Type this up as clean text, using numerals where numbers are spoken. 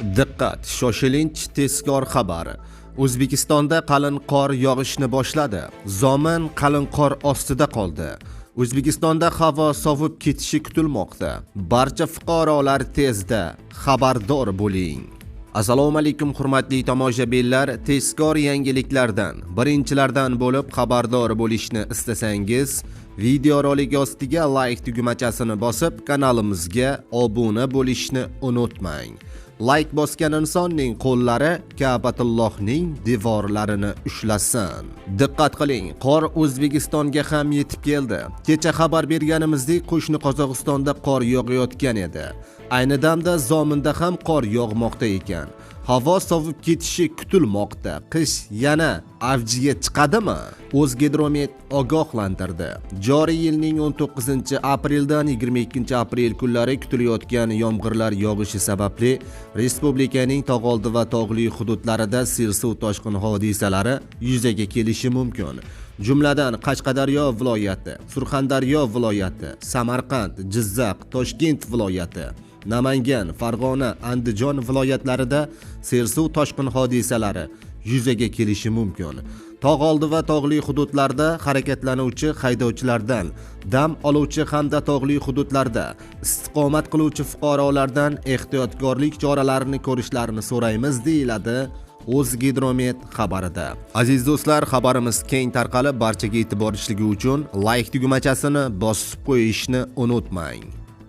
Diqqat, shoshilinch tezkor xabar. O'zbekistonda qalin qor yog'ishni boshladi. Zomin qalin qor ostida qoldi. O'zbekistonda havo sovib ketishi kutilmoqda. Barcha fuqarolar tezda xabardor bo'ling. Assalomu alaykum hurmatli tomoshabinlar, tezkor yangiliklardan, birinchilardan bo'lib xabardor bo'lishni istasangiz, videorolik ostiga like tugmachasini bosib, kanalimizga obuna bo'lishni unutmang. Like bosgan insonning qo'llari Ka'batullohning devorlarini ushlasin. Diqqat qiling, qor O'zbekistonga ham yetib keldi. Kecha xabar berganimizdek, qo'shni Qozog'istonda qor yog'ayotgan edi. Ayni damda Zominda ham qor yog'moqda ekan. Havo sovib ketishi kutilmoqda. Qish yana avjiga chiqadimi? O'zgidromet ogohlantirdi. Joriy yilning 19-apreldan 22-aprel kunlari kutilayotgan yomg'irlar yog'ishi sababli respublikaning tog'oldi va tog'li hududlarida sel suv toshqin hodisalari yuzaga kelishi mumkin. Jumladan Qashqadaryo viloyati, Surxondaryo viloyati, Samarqand, Jizzax, Toshkent viloyati, Namangan, Farg'ona, Andijon viloyatlarida sel suv toshqin hodisalari yuzaga kelishi mumkin. Tog'oldi va tog'li hududlarda harakatlanuvchi haydovchilardan, dam oluvchi hamda tog'li hududlarda istiqomat qiluvchi fuqarolardan ehtiyotkorlik choralarini ko'rishlarini so'raymiz, deyiladi O'zgidromet xabarida. Aziz do'stlar, xabarimiz keng tarqalib, barchaga e'tiborishligi uchun like tugmachasini bosib qo'yishni unutmang.